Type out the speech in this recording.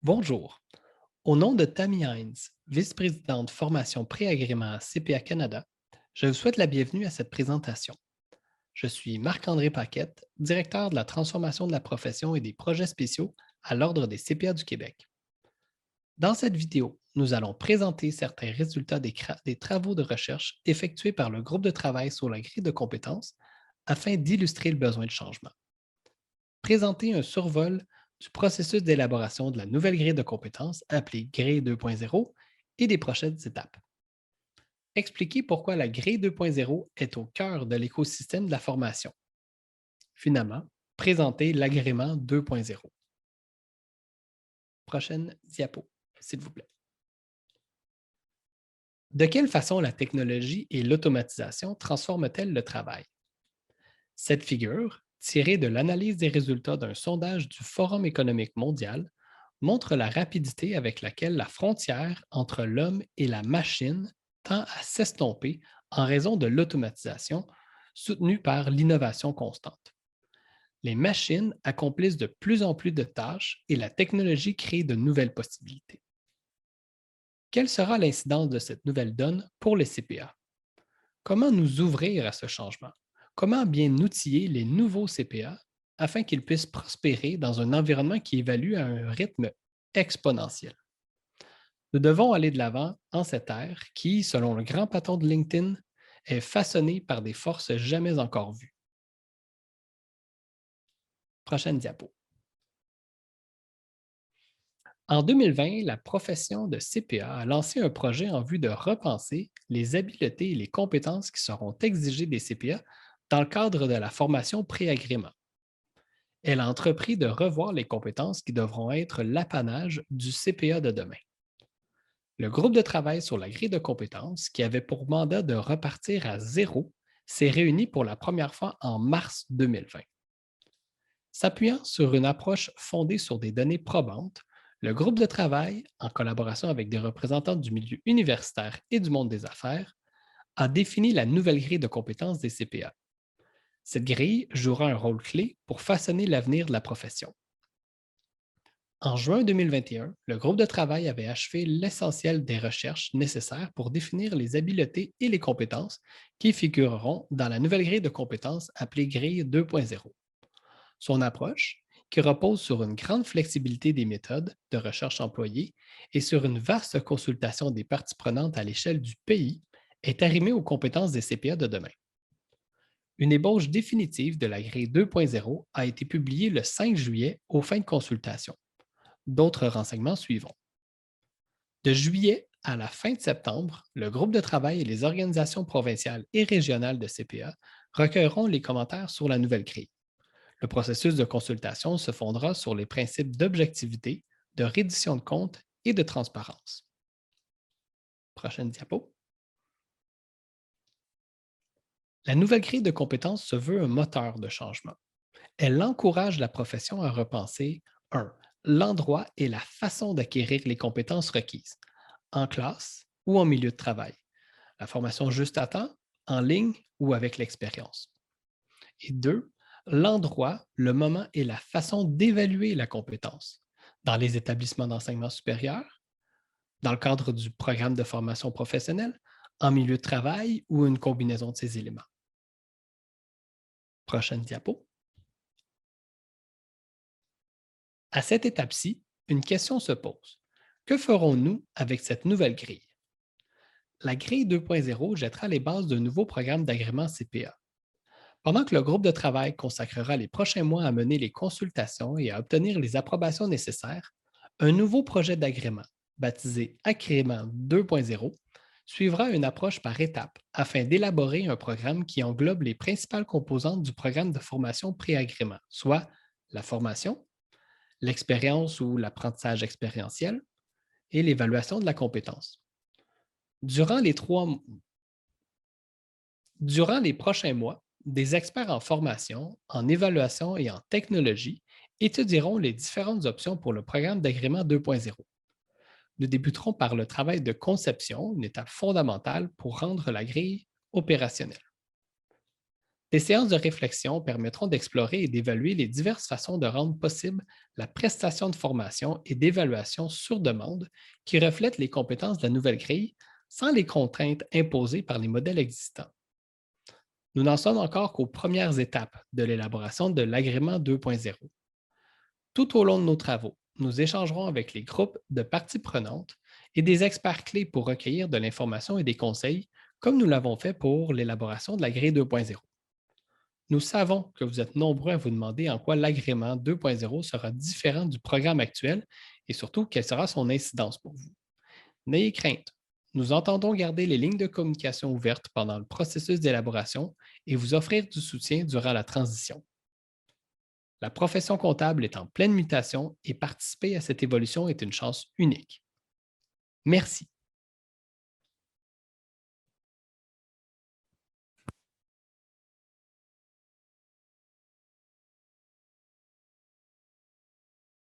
Bonjour. Au nom de Tammy Hines, vice-présidente formation pré-agrément à CPA Canada, je vous souhaite la bienvenue à cette présentation. Je suis Marc-André Paquette, directeur de la transformation de la profession et des projets spéciaux à l'Ordre des CPA du Québec. Dans cette vidéo, nous allons présenter certains résultats des travaux de recherche effectués par le groupe de travail sur la grille de compétences afin d'illustrer le besoin de changement. Présenter un survol du processus d'élaboration de la nouvelle grille de compétences appelée grille 2.0 et des prochaines étapes. Expliquer pourquoi la grille 2.0 est au cœur de l'écosystème de la formation. Finalement, présenter l'agrément 2.0. Prochaine diapo, s'il vous plaît. De quelle façon la technologie et l'automatisation transforment-elles le travail? Cette figure, tirée de l'analyse des résultats d'un sondage du Forum économique mondial, montre la rapidité avec laquelle la frontière entre l'homme et la machine tend à s'estomper en raison de l'automatisation soutenue par l'innovation constante. Les machines accomplissent de plus en plus de tâches et la technologie crée de nouvelles possibilités. Quelle sera l'incidence de cette nouvelle donne pour les CPA? Comment nous ouvrir à ce changement? Comment bien outiller les nouveaux CPA afin qu'ils puissent prospérer dans un environnement qui évalue à un rythme exponentiel? Nous devons aller de l'avant en cette ère qui, selon le grand patron de LinkedIn, est façonnée par des forces jamais encore vues. Prochaine diapo. En 2020, la profession de CPA a lancé un projet en vue de repenser les habiletés et les compétences qui seront exigées des CPA dans le cadre de la formation pré-agrément. Elle a entrepris de revoir les compétences qui devront être l'apanage du CPA de demain. Le groupe de travail sur la grille de compétences, qui avait pour mandat de repartir à zéro, s'est réuni pour la première fois en mars 2020. S'appuyant sur une approche fondée sur des données probantes, le groupe de travail, en collaboration avec des représentants du milieu universitaire et du monde des affaires, a défini la nouvelle grille de compétences des CPA. Cette grille jouera un rôle clé pour façonner l'avenir de la profession. En juin 2021, le groupe de travail avait achevé l'essentiel des recherches nécessaires pour définir les habiletés et les compétences qui figureront dans la nouvelle grille de compétences appelée grille 2.0. Son approche, qui repose sur une grande flexibilité des méthodes de recherche employées et sur une vaste consultation des parties prenantes à l'échelle du pays, est arrimée aux compétences des CPA de demain. Une ébauche définitive de la grille 2.0 a été publiée le 5 juillet aux fins de consultation. D'autres renseignements suivront. De juillet à la fin de septembre, le groupe de travail et les organisations provinciales et régionales de CPA recueilleront les commentaires sur la nouvelle grille. Le processus de consultation se fondera sur les principes d'objectivité, de reddition de comptes et de transparence. Prochaine diapo. La nouvelle grille de compétences se veut un moteur de changement. Elle encourage la profession à repenser 1. L'endroit et la façon d'acquérir les compétences requises, en classe ou en milieu de travail. La formation juste à temps, en ligne ou avec l'expérience. Et 2, l'endroit, le moment et la façon d'évaluer la compétence. Dans les établissements d'enseignement supérieur, dans le cadre du programme de formation professionnelle, en milieu de travail ou une combinaison de ces éléments. Prochaine diapo. À cette étape-ci, une question se pose. Que ferons-nous avec cette nouvelle grille? La grille 2.0 jettera les bases d'un nouveau programme d'agrément CPA. Pendant que le groupe de travail consacrera les prochains mois à mener les consultations et à obtenir les approbations nécessaires, un nouveau projet d'agrément, baptisé Agrément 2.0, suivra une approche par étapes afin d'élaborer un programme qui englobe les principales composantes du programme de formation pré-agrément, soit la formation, l'expérience ou l'apprentissage expérientiel et l'évaluation de la compétence. Durant les, trois, Durant les prochains mois, des experts en formation, en évaluation et en technologie étudieront les différentes options pour le programme d'agrément 2.0. Nous débuterons par le travail de conception, une étape fondamentale pour rendre la grille opérationnelle. Les séances de réflexion permettront d'explorer et d'évaluer les diverses façons de rendre possible la prestation de formation et d'évaluation sur demande qui reflètent les compétences de la nouvelle grille sans les contraintes imposées par les modèles existants. Nous n'en sommes encore qu'aux premières étapes de l'élaboration de l'agrément 2.0. Tout au long de nos travaux, nous échangerons avec les groupes de parties prenantes et des experts clés pour recueillir de l'information et des conseils, comme nous l'avons fait pour l'élaboration de la grille 2.0. Nous savons que vous êtes nombreux à vous demander en quoi l'agrément 2.0 sera différent du programme actuel et surtout quelle sera son incidence pour vous. N'ayez crainte. Nous entendons garder les lignes de communication ouvertes pendant le processus d'élaboration et vous offrir du soutien durant la transition. La profession comptable est en pleine mutation et participer à cette évolution est une chance unique. Merci.